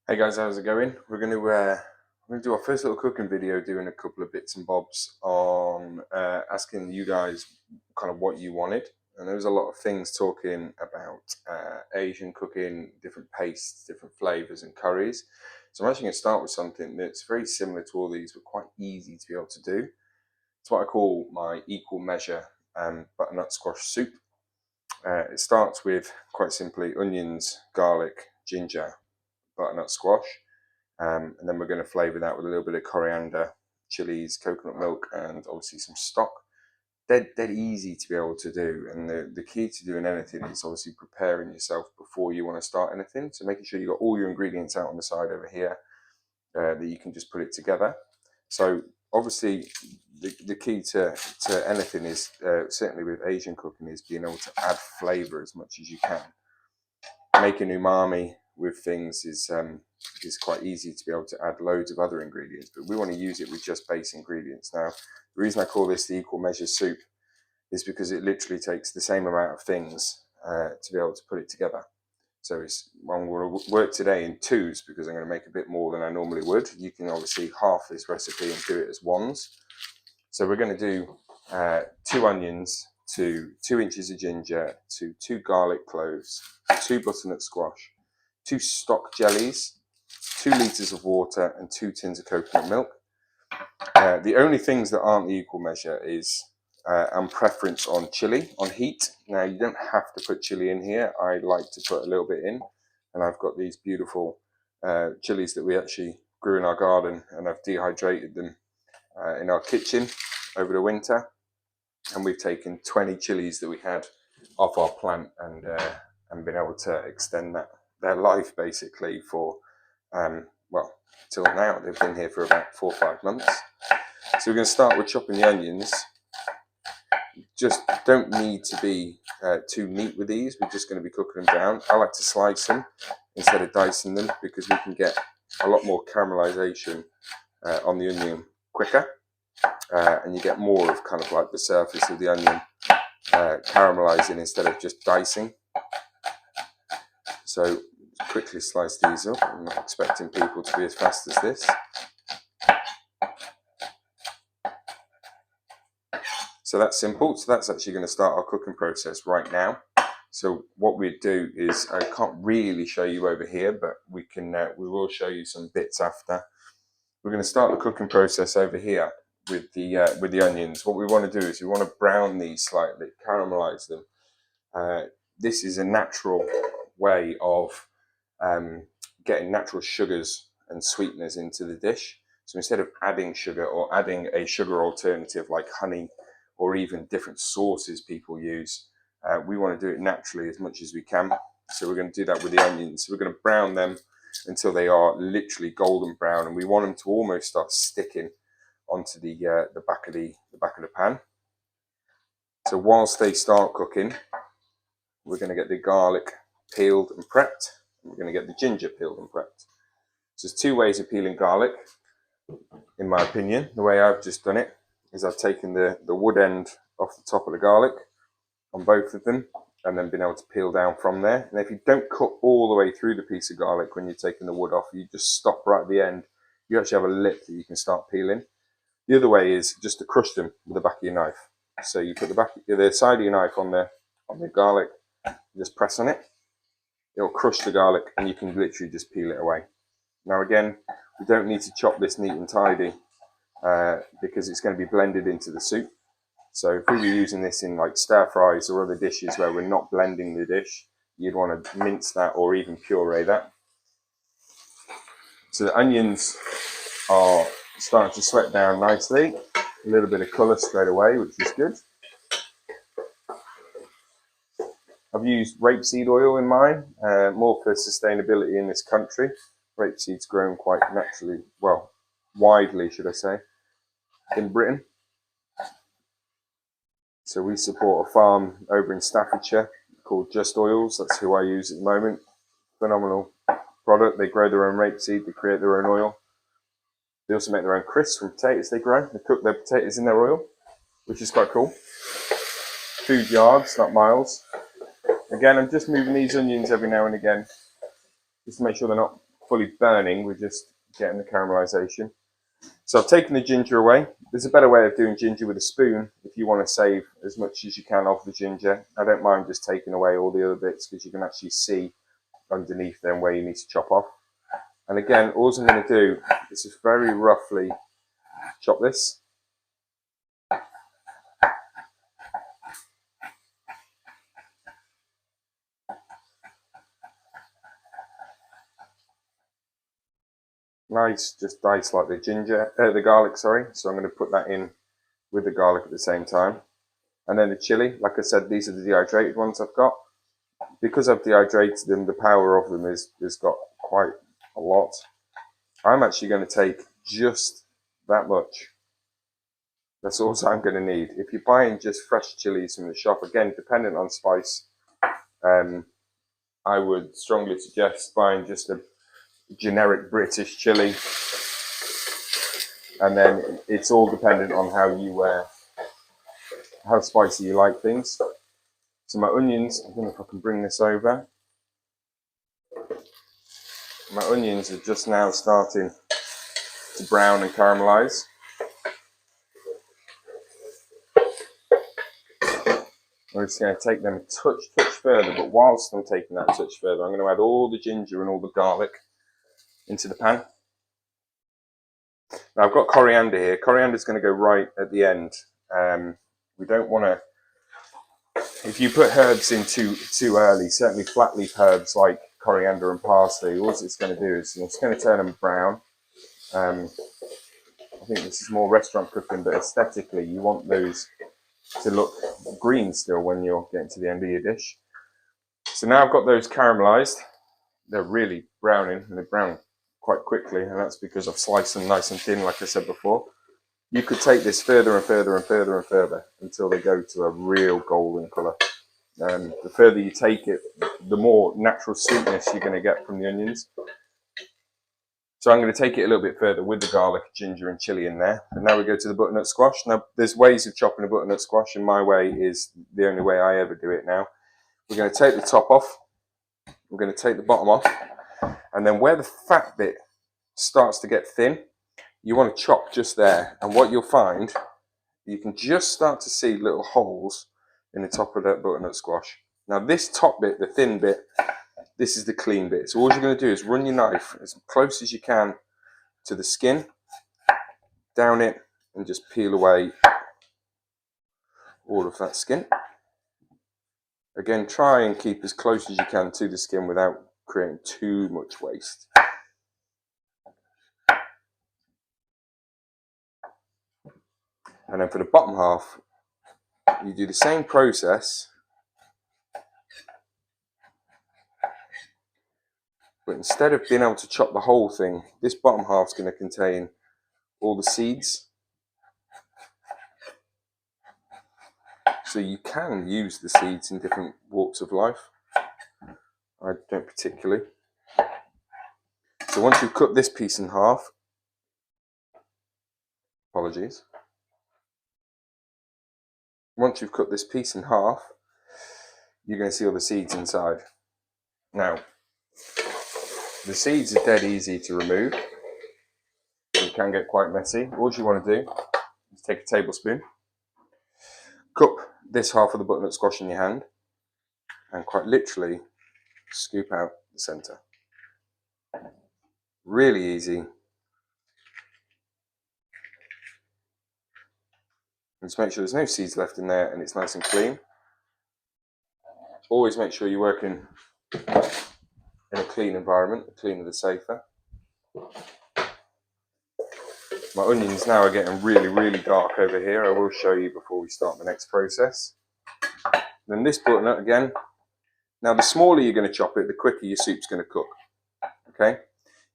Hey guys, how's it going? We're gonna do our first little cooking video, doing a couple of bits and bobs on asking you guys kind of what you wanted. And there was a lot of things talking about Asian cooking, different pastes, different flavors, and curries. So I'm actually going to start with something that's very similar to all these, but quite easy to be able to do. It's what I call my equal measure butternut squash soup. It starts with, quite simply, onions, garlic, ginger, butternut squash. And then we're going to flavour that with a little bit of coriander, chilies, coconut milk, and obviously some stock. Dead easy to be able to do. And the key to doing anything is obviously preparing yourself before you want to start anything. So making sure you've got all your ingredients out on the side over here, that you can just put it together. So obviously the key to anything is, certainly with Asian cooking, is being able to add flavour as much as you can. Making umami with things is quite easy to be able to add loads of other ingredients, but we want to use it with just base ingredients. Now, the reason I call this the equal measure soup is because it literally takes the same amount of things to be able to put it together. So I'm going to work today in twos because I'm going to make a bit more than I normally would. You can obviously half this recipe and do it as ones. So we're going to do 2 onions to 2 inches of ginger to 2 garlic cloves, 2 butternut squash, 2 stock jellies, 2 litres of water, and 2 tins of coconut milk. The only things that aren't the equal measure is and preference on chilli, on heat. Now, you don't have to put chilli in here. I like to put a little bit in, and I've got these beautiful chilies that we actually grew in our garden, and I've dehydrated them in our kitchen over the winter. And we've taken 20 chilies that we had off our plant and been able to extend their life basically for well, till now. They've been here for about 4 or 5 months. So we're going to start with chopping the onions. Just don't need to be too neat with these. We're just going to be cooking them down. I like to slice them instead of dicing them because we can get a lot more caramelization on the onion quicker. And you get more of kind of like the surface of the onion caramelizing instead of just dicing. So quickly slice these up. I'm not expecting people to be as fast as this. So that's simple. So that's actually going to start our cooking process right now. So what we do is, I can't really show you over here, but we will show you some bits after. We're going to start the cooking process over here with the onions. What we want to do is we want to brown these slightly, caramelize them. This is a natural way of getting natural sugars and sweeteners into the dish. So instead of adding sugar or adding a sugar alternative like honey or even different sauces people use, we want to do it naturally as much as we can. So we're going to do that with the onions. So we're going to brown them until they are literally golden brown, and we want them to almost start sticking onto the back of the pan. So whilst they start cooking, we're going to get the garlic peeled and prepped. And we're going to get the ginger peeled and prepped. So there's 2 ways of peeling garlic, in my opinion. The way I've just done it is I've taken the wood end off the top of the garlic on both of them, and then been able to peel down from there. And if you don't cut all the way through the piece of garlic when you're taking the wood off, you just stop right at the end, you actually have a lip that you can start peeling. The other way is just to crush them with the back of your knife. So you put the side of your knife on the garlic, just press on it, it'll crush the garlic, and you can literally just peel it away. Now again, we don't need to chop this neat and tidy because it's going to be blended into the soup. So if we were using this in like stir fries or other dishes where we're not blending the dish, you'd want to mince that or even puree that. So the onions are starting to sweat down nicely. A little bit of colour straight away, which is good. I've used rapeseed oil in mine, more for sustainability in this country. Rapeseed's grown quite naturally, well, widely, should I say, in Britain. So we support a farm over in Staffordshire called Just Oils. That's who I use at the moment. Phenomenal product. They grow their own rapeseed, they create their own oil. They also make their own crisps from potatoes they grow. They cook their potatoes in their oil, which is quite cool. Food yards, not miles. Again, I'm just moving these onions every now and again, just to make sure they're not fully burning, we're just getting the caramelization. So I've taken the ginger away. There's a better way of doing ginger with a spoon if you want to save as much as you can of the ginger. I don't mind just taking away all the other bits because you can actually see underneath them where you need to chop off. And again, all I'm going to do is just very roughly chop this. Nice, just dice like the garlic, sorry. So I'm going to put that in with the garlic at the same time. And then the chilli, like I said, these are the dehydrated ones I've got. Because I've dehydrated them, the power of them is got quite a lot. I'm actually going to take just that much. That's all I'm going to need. If you're buying just fresh chilies from the shop, again, dependent on spice, I would strongly suggest buying just a generic British chili. And then it's all dependent on how spicy you like things. So my onions, I don't know if I can bring this over. My onions are just now starting to brown and caramelize. I'm just going to take them a touch further, but whilst I'm taking that touch further, I'm going to add all the ginger and all the garlic into the pan. Now I've got coriander here. Coriander is going to go right at the end. We don't want to, if you put herbs in too early, certainly flat leaf herbs like coriander and parsley, all it's going to do is it's going to turn them brown. I think this is more restaurant cooking, but aesthetically you want those to look green still when you're getting to the end of your dish. So now I've got those caramelized. They're really browning, and they brown quite quickly, and that's because I've sliced them nice and thin, like I said before. You could take this further and further and further and further until they go to a real golden colour. The further you take it, the more natural sweetness you're going to get from the onions. So I'm going to take it a little bit further with the garlic, ginger and chilli in there. And now we go to the butternut squash. Now there's ways of chopping a butternut squash, and my way is the only way I ever do it now. We're going to take the top off. We're going to take the bottom off. And then where the fat bit starts to get thin, you want to chop just there. And what you'll find, you can just start to see little holes in the top of that butternut squash. Now this top bit, the thin bit, this is the clean bit. So all you're going to do is run your knife as close as you can to the skin, down it, and just peel away all of that skin. Again, try and keep as close as you can to the skin without creating too much waste. And then for the bottom half, you do the same process, but instead of being able to chop the whole thing, this bottom half is going to contain all the seeds. So you can use the seeds in different walks of life. I don't particularly. So once you've cut this piece in half, apologies. Once you've cut this piece in half, you're going to see all the seeds inside. Now, the seeds are dead easy to remove. It can get quite messy. All you want to do is take a tablespoon, cup this half of the butternut squash in your hand, and quite literally scoop out the centre. Really easy. And just make sure there's no seeds left in there and it's nice and clean. Always make sure you're working in a clean environment. The cleaner the safer. My onions now are getting really dark over here. I will show you before we start the next process. Then this butternut again. Now the smaller you're going to chop it, the quicker your soup's going to cook. Okay?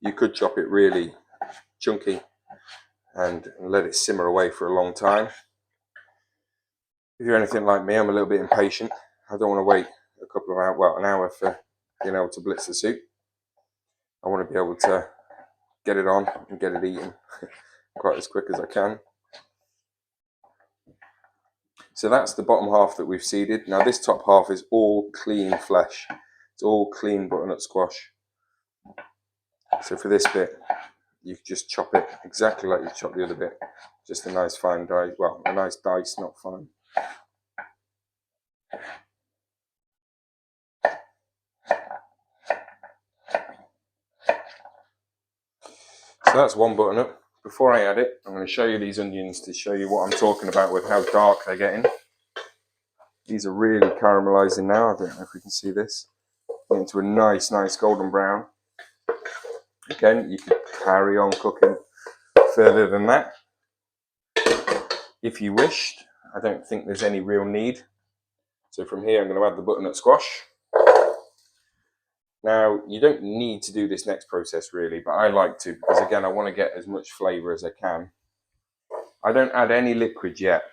You could chop it really chunky and let it simmer away for a long time. If you're anything like me, I'm a little bit impatient. I don't want to wait a couple of hours, well, an hour for being able to blitz the soup. I want to be able to get it on and get it eaten quite as quick as I can. So that's the bottom half that we've seeded. Now this top half is all clean flesh. It's all clean butternut squash. So for this bit, you just chop it exactly like you chop the other bit. Just a nice fine dice, well, a nice dice, not fine. So that's one butternut. Before I add it, I'm going to show you these onions to show you what I'm talking about with how dark they're getting. These are really caramelizing now. I don't know if we can see this. Into a nice golden brown. Again, you could carry on cooking further than that if you wished. I don't think there's any real need. So from here, I'm going to add the butternut squash. Now, you don't need to do this next process really, but I like to because again, I want to get as much flavour as I can. I don't add any liquid yet.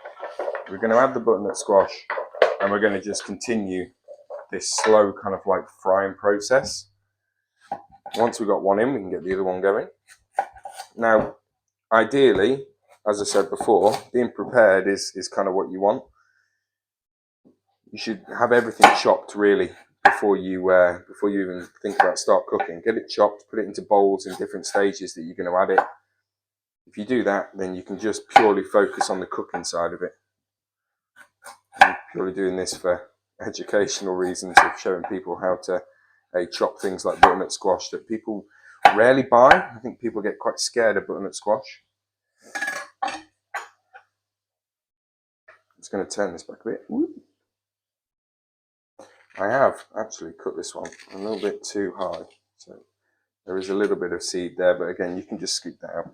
We're going to add the butternut squash and we're going to just continue this slow kind of like frying process. Once we've got one in, we can get the other one going. Now, ideally, as I said before, being prepared is kind of what you want. You should have everything chopped really before you even think about start cooking. Get it chopped, put it into bowls in different stages that you're going to add it. If you do that, then you can just purely focus on the cooking side of it. I'm purely doing this for educational reasons of showing people how to chop things like butternut squash that people rarely buy. I think people get quite scared of butternut squash. I'm just going to turn this back a bit. I have actually cut this one a little bit too high, so there is a little bit of seed there, but again, you can just scoop that out.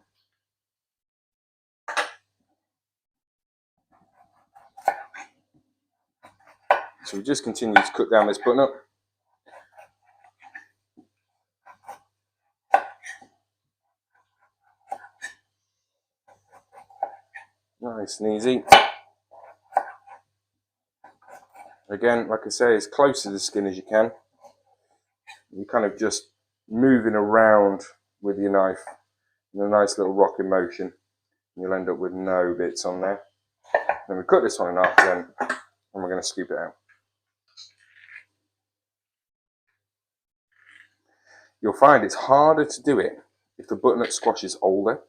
So we just continue to cook down this butternut. Nice and easy. Again, like I say, as close to the skin as you can. You're kind of just moving around with your knife in a nice little rocking motion. You'll end up with no bits on there. Then we cut this one in half then, and we're going to scoop it out. You'll find it's harder to do it if the butternut squash is older.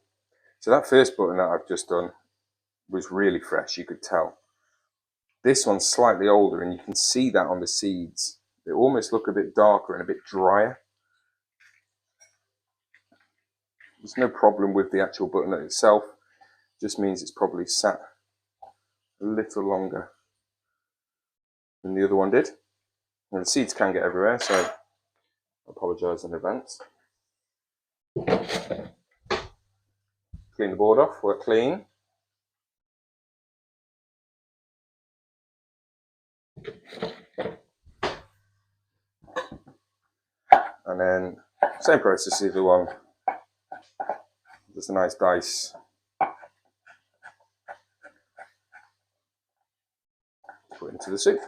So that first butternut I've just done was really fresh, you could tell. This one's slightly older and you can see that on the seeds. They almost look a bit darker and a bit drier. There's no problem with the actual butternut itself. It just means it's probably sat a little longer than the other one did. And the seeds can get everywhere, so I apologise in advance. Clean the board off, work clean. And then, same process as the other one. Just a nice dice. Put into the soup.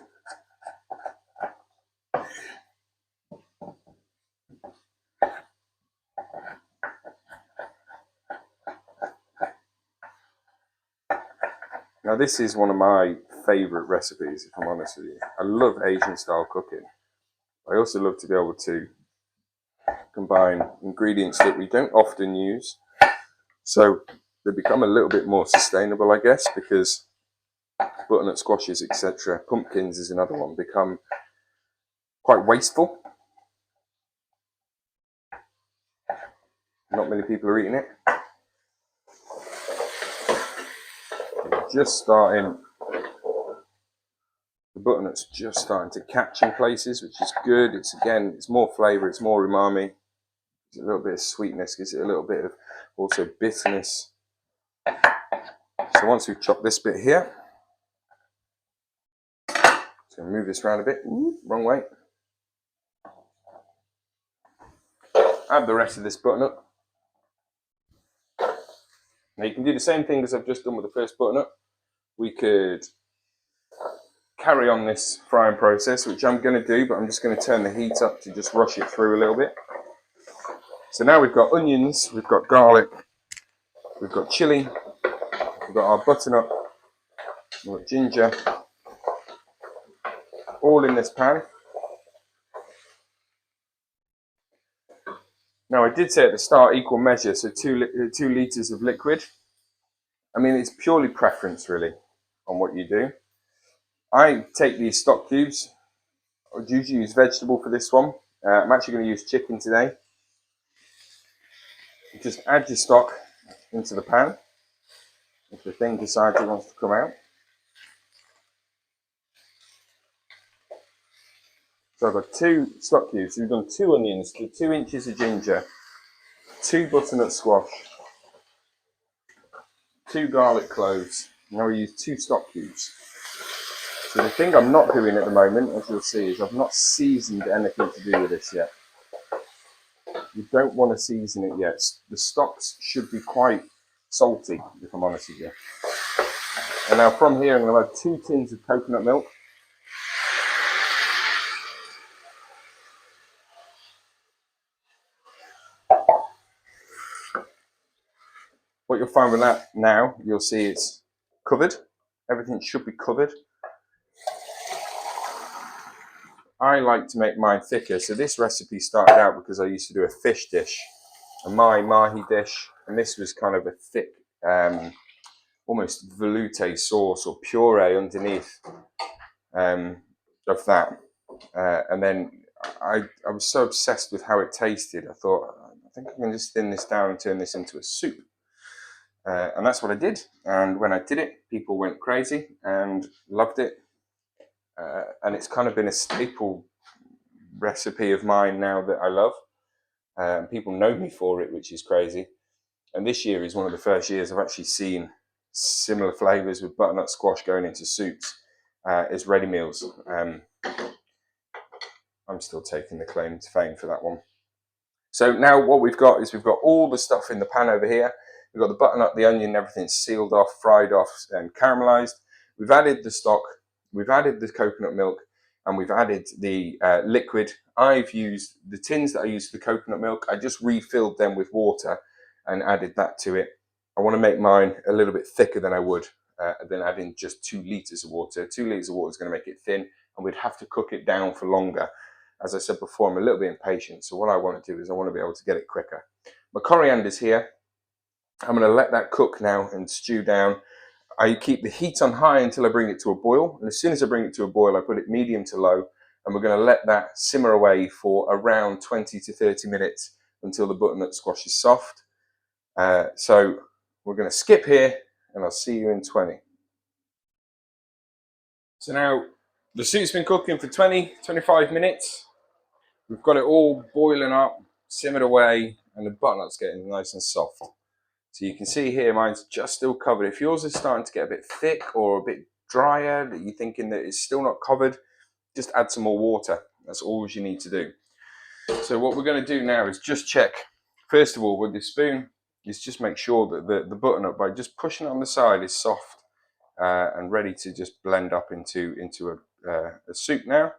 Now this is one of my favourite recipes, if I'm honest with you. I love Asian style cooking. I also love to be able to combine ingredients that we don't often use. So they become a little bit more sustainable, I guess, because butternut squashes, etc., pumpkins is another one, become quite wasteful. Not many people are eating it. Just starting, the butternut's just starting to catch in places, which is good. It's again, it's more flavour, it's more umami. There's a little bit of sweetness, gives it a little bit of also bitterness. So once we've chopped this bit here, just going to move this around a bit. Ooh, wrong way. Add the rest of this butternut. Now you can do the same thing as I've just done with the first butternut. We could carry on this frying process, which I'm going to do, but I'm just going to turn the heat up to just rush it through a little bit. So now we've got onions, we've got garlic, we've got chilli, we've got our butternut, we've got ginger, all in this pan. Now, I did say at the start equal measure, so 2 litres of liquid. I mean, it's purely preference really on what you do. I take these stock cubes. I usually use vegetable for this one. I'm actually going to use chicken today. Just add your stock into the pan if the thing decides it wants to come out. So I've got 2 stock cubes. So we've done 2 onions, 2 inches of ginger, 2 butternut squash, 2 garlic cloves. Now we use 2 stock cubes. So the thing I'm not doing at the moment, as you'll see, is I've not seasoned anything to do with this yet. You don't want to season it yet. The stocks should be quite salty, if I'm honest with you. And now from here I'm going to add 2 tins of coconut milk. What you'll find with that now, you'll see it's covered. Everything should be covered. I like to make mine thicker, so this recipe started out because I used to do a fish dish, a mahi dish, and this was kind of a thick, almost velouté sauce or puree underneath of that. And then I was so obsessed with how it tasted, I thought, I think I can just thin this down and turn this into a soup. And that's what I did. And when I did it, people went crazy and loved it. And it's kind of been a staple recipe of mine now that I love. People know me for it, which is crazy. And this year is one of the first years I've actually seen similar flavours with butternut squash going into soups as ready meals. I'm still taking the claim to fame for that one. So now what we've got is we've got all the stuff in the pan over here. We've got the butternut, the onion, everything's sealed off, fried off and caramelized. We've added the stock, we've added the coconut milk, and we've added the liquid. I've used the tins that I used for the coconut milk. I just refilled them with water and added that to it. I want to make mine a little bit thicker than I would than adding just 2 litres of water. 2 litres of water is going to make it thin, and we'd have to cook it down for longer. As I said before, I'm a little bit impatient, so what I want to do is I want to be able to get it quicker. My coriander's here. I'm going to let that cook now and stew down. I keep the heat on high until I bring it to a boil, and as soon as I bring it to a boil, I put it medium to low, and we're going to let that simmer away for around 20 to 30 minutes until the butternut squash is soft. So we're going to skip here, and I'll see you in 20. So now the soup's been cooking for 20-25 minutes. We've got it all boiling up, simmered away, and the butternut's getting nice and soft. So you can see here, mine's just still covered. If yours is starting to get a bit thick or a bit drier, that you're thinking that it's still not covered, just add some more water. That's all you need to do. So what we're going to do now is just check, first of all, with the spoon, is just make sure that the butternut, by just pushing it on the side, is soft and ready to just blend up into a soup now.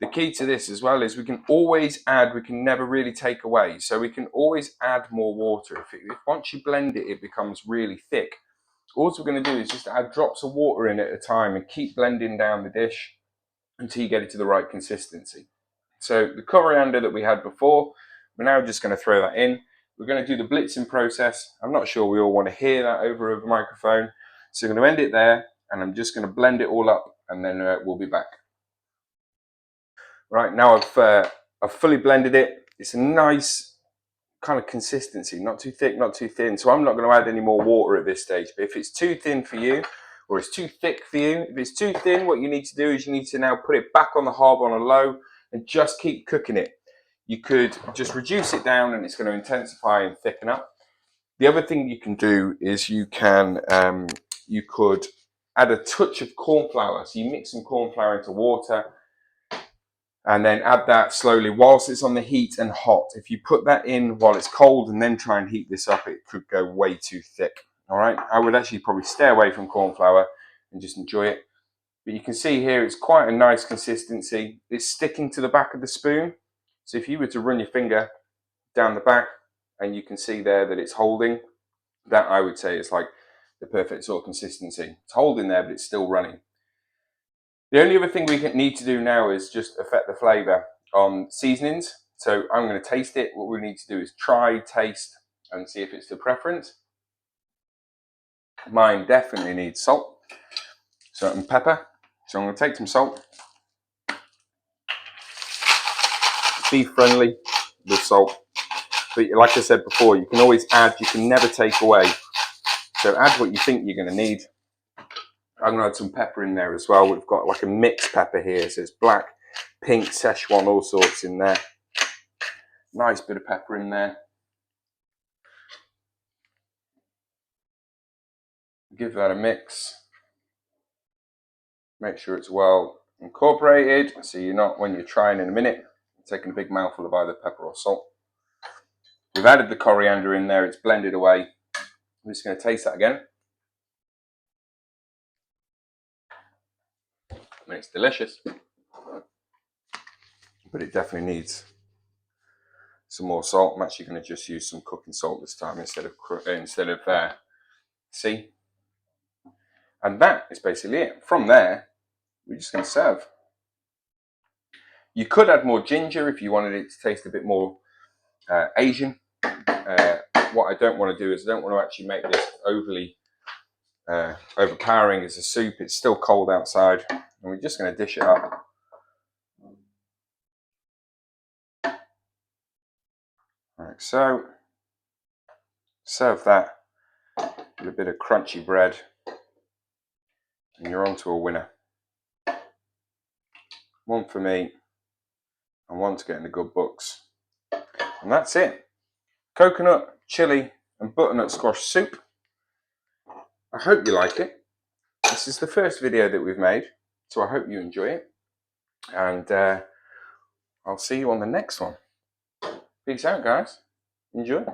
The key to this as well is we can always add, we can never really take away. So we can always add more water. If once you blend it, it becomes really thick. All we're going to do is just add drops of water in at a time and keep blending down the dish until you get it to the right consistency. So the coriander that we had before, we're now just going to throw that in. We're going to do the blitzing process. I'm not sure we all want to hear that over a microphone. So I'm going to end it there, and I'm just going to blend it all up, and then we'll be back. Right, now I've fully blended it. It's a nice kind of consistency, not too thick, not too thin. So I'm not going to add any more water at this stage. But if it's too thin for you, or it's too thick for you, if it's too thin, what you need to do is you need to now put it back on the hob on a low and just keep cooking it. You could just reduce it down and it's going to intensify and thicken up. The other thing you can do is you could add a touch of corn flour. So you mix some corn flour into water, and then add that slowly whilst it's on the heat and hot. If you put that in while it's cold and then try and heat this up, it could go way too thick. All right, I would actually probably stay away from corn flour and just enjoy it. But you can see here it's quite a nice consistency. It's sticking to the back of the spoon. So if you were to run your finger down the back, and you can see there that it's holding, that I would say is like the perfect sort of consistency. It's holding there, but it's still running. The only other thing we need to do now is just affect the flavour on seasonings. So I'm going to taste it. What we need to do is try, taste, and see if it's the preference. Mine definitely needs salt, and pepper. So I'm going to take some salt. Be friendly with salt. But like I said before, you can always add, you can never take away. So add what you think you're going to need. I'm going to add some pepper in there as well. We've got like a mixed pepper here. So it's black, pink, Szechuan, all sorts in there. Nice bit of pepper in there. Give that a mix. Make sure it's well incorporated. So you're not, when you're trying in a minute, taking a big mouthful of either pepper or salt. We've added the coriander in there. It's blended away. I'm just going to taste that again. And it's delicious. But it definitely needs some more salt. I'm actually going to just use some cooking salt this time instead of sea. And that is basically it. From there, we're just going to serve. You could add more ginger if you wanted it to taste a bit more Asian. What I don't want to do is I don't want to actually make this overly overpowering as a soup. It's still cold outside, and we're just going to dish it up. Like so. Serve that with a bit of crunchy bread, and you're on to a winner. One for me, and one to get in the good books. And that's it. Coconut, chili, and butternut squash soup. I hope you like it. This is the first video that we've made, so I hope you enjoy it. And I'll see you on the next one. Peace out, guys. Enjoy.